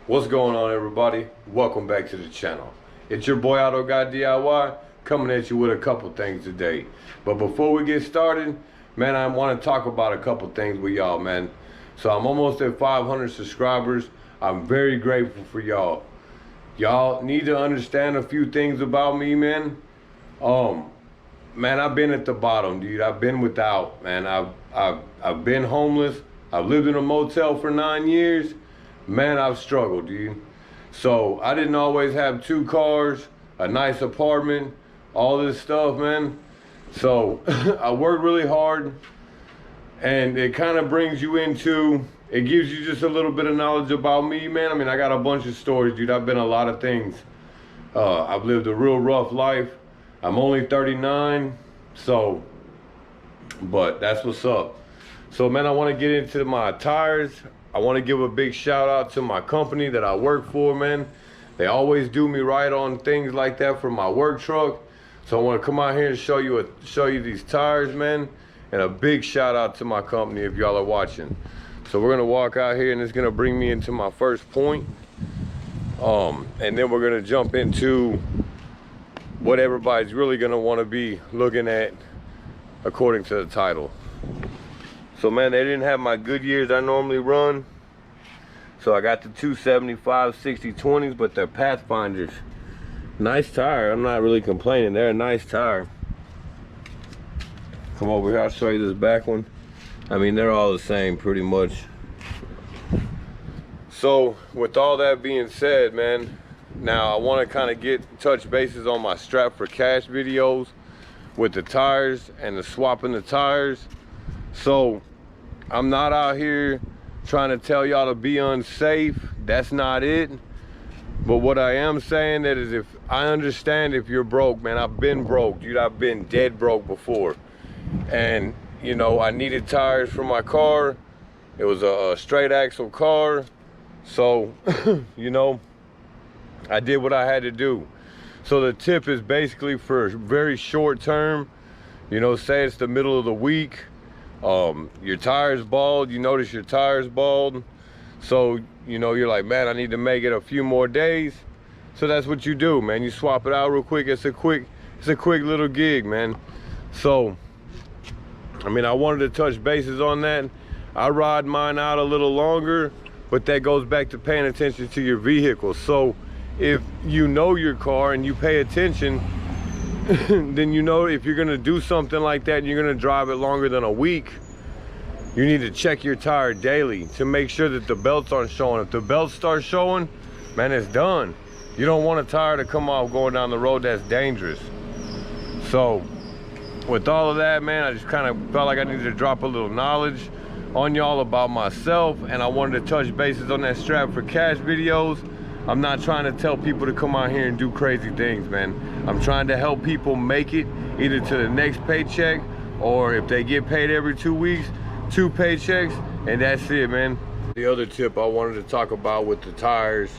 What's going on, everybody? Welcome back to the channel. It's your boy Auto Guy DIY coming at you with a couple things today. But before we get started, man, I want to talk about a couple things with y'all, man. So I'm almost at 500 subscribers. I'm very grateful for y'all. Y'all need to understand a few things about me, man. Man, I've been at the bottom, dude. I've been without, man. I've been homeless. I've lived in a motel for 9 years. Man, I've struggled, dude. So I didn't always have 2 cars, a nice apartment, all this stuff, man. So I worked really hard, and it kind of brings you into, it gives you just a little bit of knowledge about me, man. I mean, I got a bunch of stories, dude. I've been a lot of things. I've lived a real rough life. I'm only 39, so, but that's what's up. So, man, I want to get into my tires. I want to give a big shout out to my company that I work for, man. They always do me right on things like that for my work truck. So I want to come out here and show you these tires, man. And a big shout out to my company if y'all are watching. So we're gonna walk out here, and it's gonna bring me into my first point. And then we're gonna jump into what everybody's really gonna want to be looking at according to the title. So, man, they didn't have my good years I normally run. So I got the 275 60/20s, but they're Pathfinders. Nice tire. I'm not really complaining. They're a nice tire. Come over here, I'll show you this back one. I mean, they're all the same pretty much. So with all that being said, man, now I want to kind of touch bases on my strap for cash videos with the tires and the swapping the tires. So I'm not out here trying to tell y'all to be unsafe. That's not it. But what I am saying that is, if I understand if you're broke, man. I've been broke, dude. I've been dead broke before. And, you know, I needed tires for my car. It was a straight axle car. So, you know, I did what I had to do. So the tip is basically for very short term. You know, say it's the middle of the week. Your tire's bald. You notice your tire's bald. So, you know, you're like, man, I need to make it a few more days. So that's what you do, man. You swap it out real quick. It's a quick little gig, man. So, I mean, I wanted to touch bases on that. I ride mine out a little longer, but that goes back to paying attention to your vehicle. So if you know your car and you pay attention, then you know if you're gonna do something like that and you're gonna drive it longer than a week, you need to check your tire daily to make sure that the belts aren't showing. If the belts start showing, man, it's done. You don't want a tire to come off going down the road. That's dangerous. So with all of that, man, I just kind of felt like I needed to drop a little knowledge on y'all about myself, and I wanted to touch bases on that strap for cash videos. I'm not trying to tell people to come out here and do crazy things, man. I'm trying to help people make it either to the next paycheck, or if they get paid every 2 weeks, 2 paychecks, and that's it, man. The other tip I wanted to talk about with the tires,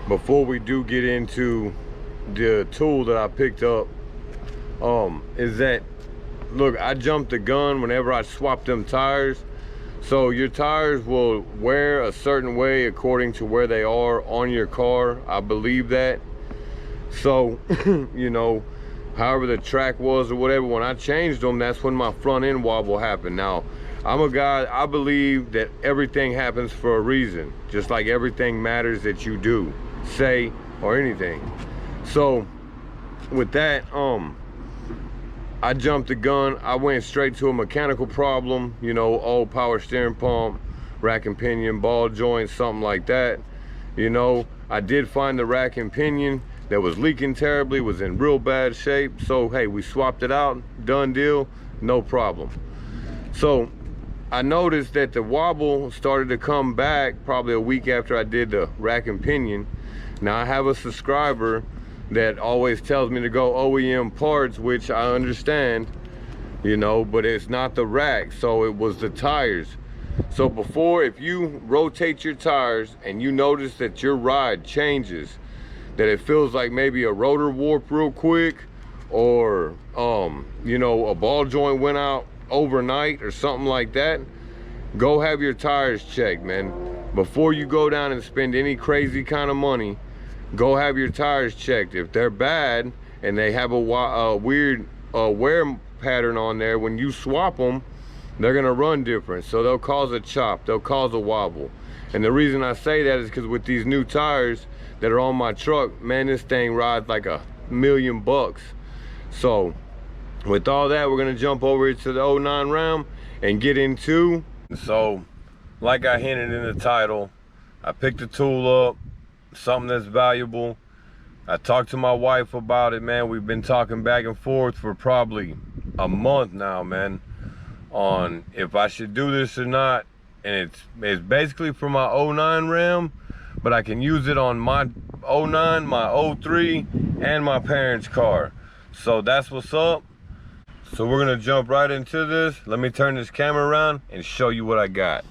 before we do get into the tool that I picked up, is that, look, I jumped the gun whenever I swapped them tires. So your tires will wear a certain way according to where they are on your car. I believe that. So, you know, however the track was or whatever, when I changed them, that's when my front end wobble happened. Now, I'm a guy, I believe that everything happens for a reason. Just like everything matters that you do, say, or anything. So, with that, I jumped the gun. I went straight to a mechanical problem, you know, old power steering pump, rack and pinion, ball joint, something like that. You know, I did find the rack and pinion that was leaking terribly, was in real bad shape. So, hey, we swapped it out, done deal, no problem. So, I noticed that the wobble started to come back probably a week after I did the rack and pinion. Now, I have a subscriber that always tells me to go OEM parts, which I understand, you know, but it's not the rack, so it was the tires. So before, if you rotate your tires and you notice that your ride changes, that it feels like maybe a rotor warp real quick, or you know, a ball joint went out overnight or something like that, go have your tires checked, man. before you go down and spend any crazy kind of money, go have your tires checked. If they're bad and they have a weird wear pattern on there, when you swap them, they're gonna run different. So they'll cause a chop, they'll cause a wobble. And the reason I say that is because with these new tires that are on my truck, man, this thing rides like $1,000,000. So with all that, we're gonna jump over to the 09 Ram and get into. So like I hinted in the title, I picked the tool up, something that's valuable. I talked to my wife about it, man. We've been talking back and forth for probably a month now, man, on if I should do this or not. And it's basically for my 09 Ram, but I can use it on my 09, my 03, and my parents' car. So that's what's up. So we're gonna jump right into this. Let me turn this camera around and show you what I got.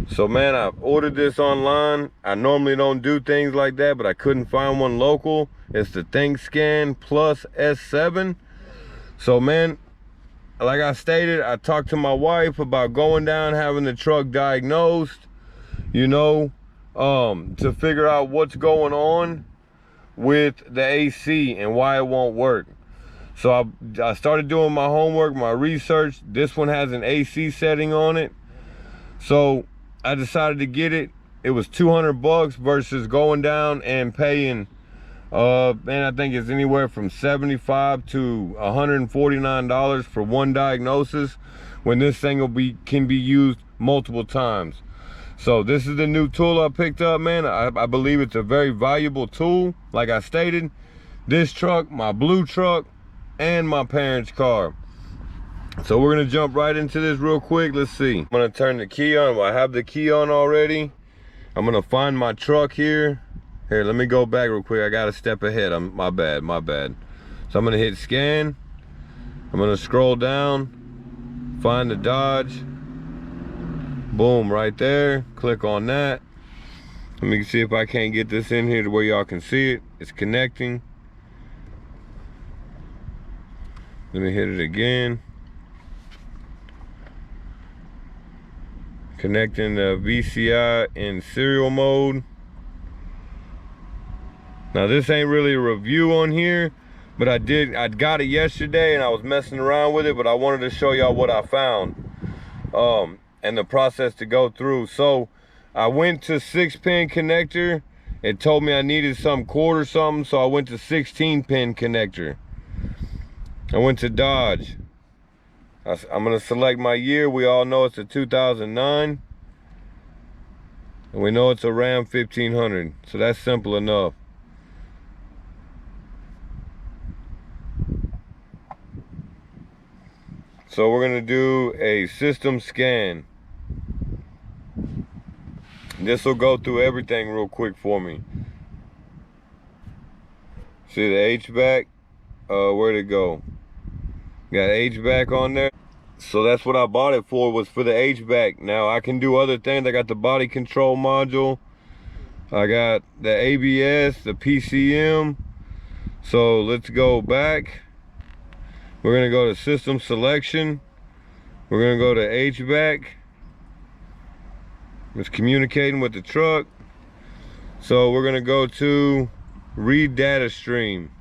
So man, I ordered this online. I normally don't do things like that, but I couldn't find one local. It's the THINKSCAN Plus S7. So man, like I stated, I talked to my wife about going down, having the truck diagnosed, you know, to figure out what's going on with the AC and why it won't work. So I started doing my homework, my research. This one has an AC setting on it. So I decided to get it. It was $200 versus going down and paying, man, I think it's anywhere from $75 to $149 for one diagnosis, when this thing can be used multiple times. So this is the new tool I picked up, man. I believe it's a very valuable tool. Like I stated, this truck, my blue truck, and my parents' car. So we're gonna jump right into this real quick. Let's see. I'm gonna turn the key on. Well, I have the key on already. I'm gonna find my truck here. Here, let me go back real quick. I got a step ahead. My bad. So I'm gonna hit scan. I'm gonna scroll down, find the Dodge. Boom, right there. Click on that. Let me see if I can't get this in here to where y'all can see it. It's connecting. Let me hit it again. Connecting the VCI in serial mode. Now this ain't really a review on here, but I got it yesterday and I was messing around with it, but I wanted to show y'all what I found and the process to go through. So I went to 6-pin connector. It told me I needed some cord or something, so I went to 16-pin connector. I went to Dodge. I'm gonna select my year. We all know it's a 2009. And we know it's a Ram 1500. So that's simple enough. So we're gonna do a system scan. This will go through everything real quick for me. See the HVAC? Where'd it go? Got HVAC on there. So that's what I bought it for, was for the HVAC. Now I can do other things. I got the body control module. I got the ABS, the PCM. So let's go back. We're gonna go to system selection. We're gonna go to HVAC. It's communicating with the truck. So we're gonna go to read data stream.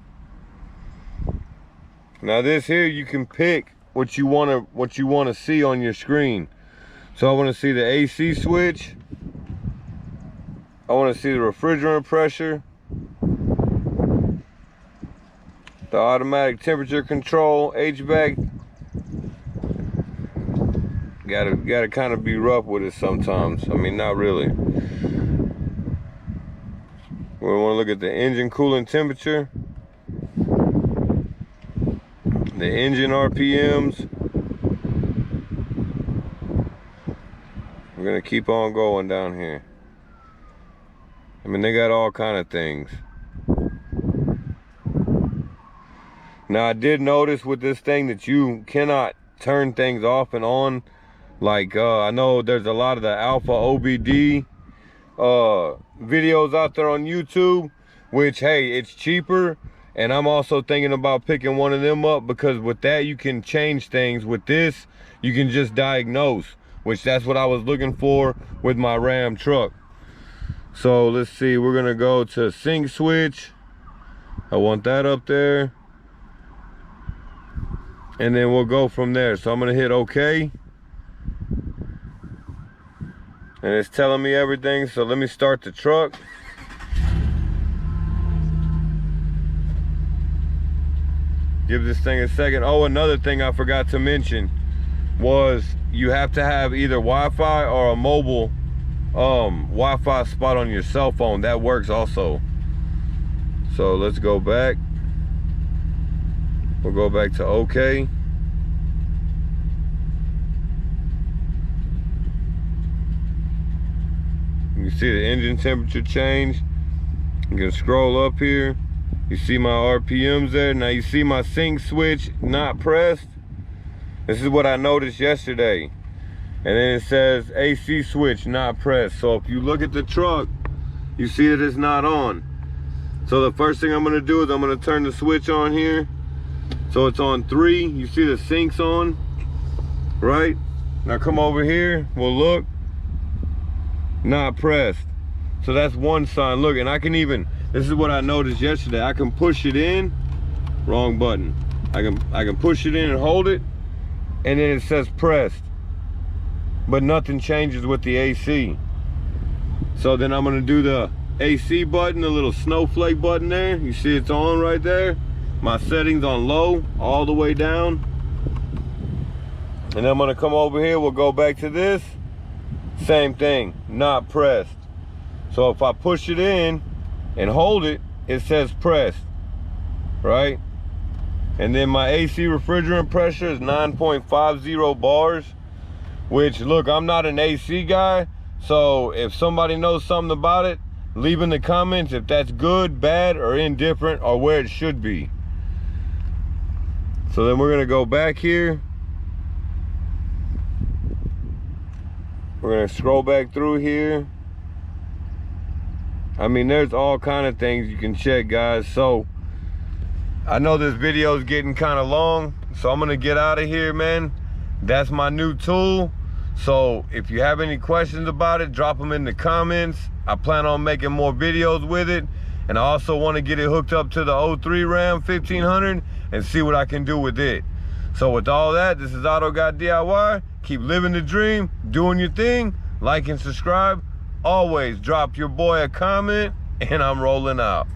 Now this here, you can pick what you wanna see on your screen. So I wanna see the AC switch. I wanna see the refrigerant pressure, the automatic temperature control, HVAC. Gotta kind of be rough with it sometimes. I mean, not really. We wanna look at the engine coolant temperature, the engine RPMs. We're gonna keep on going down here. I mean, they got all kind of things. Now I did notice with this thing that you cannot turn things off and on. Like I know there's a lot of the Alpha OBD videos out there on YouTube, which, hey, it's cheaper. And I'm also thinking about picking one of them up, because with that you can change things. With this, you can just diagnose. which that's what I was looking for with my Ram truck. So let's see, we're gonna go to sync switch. I want that up there. And then we'll go from there. So I'm gonna hit OK. And it's telling me everything, so let me start the truck. Give this thing a second. Oh, another thing I forgot to mention was you have to have either Wi-Fi or a mobile Wi-Fi spot on your cell phone. That works also. So let's go back. We'll go back to OK. You see the engine temperature change. You can scroll up here. You see my RPMs there. Now you see my sync switch not pressed. This is what I noticed yesterday. And then it says AC switch not pressed. So if you look at the truck, you see that it's not on. So the first thing I'm gonna do is I'm gonna turn the switch on here. So it's on 3. You see the sync's on, right? Now come over here, we'll look. Not pressed. So that's one sign. Look, and I can even, this is what I noticed yesterday, I can push it in, wrong button. I can push it in and hold it, and then it says pressed, but nothing changes with the AC. So then I'm gonna do the AC button, the little snowflake button there. You see it's on right there. My settings on low all the way down. And I'm gonna come over here, we'll go back to this. Same thing, not pressed. So if I push it in and hold it, it says pressed, right? And then my AC refrigerant pressure is 9.50 bars, which, look, I'm not an AC guy, so if somebody knows something about it, leave in the comments if that's good, bad, or indifferent, or where it should be. So then we're gonna go back here. We're gonna scroll back through here. I mean, there's all kind of things you can check, guys. So I know this video is getting kind of long, so I'm gonna get out of here, man. That's my new tool. So if you have any questions about it, drop them in the comments. I plan on making more videos with it, and I also want to get it hooked up to the 03 Ram 1500 and see what I can do with it. So with all that, this is AutoGuy DIY. Keep living the dream, doing your thing. Like and subscribe. Always drop your boy a comment, and I'm rolling out.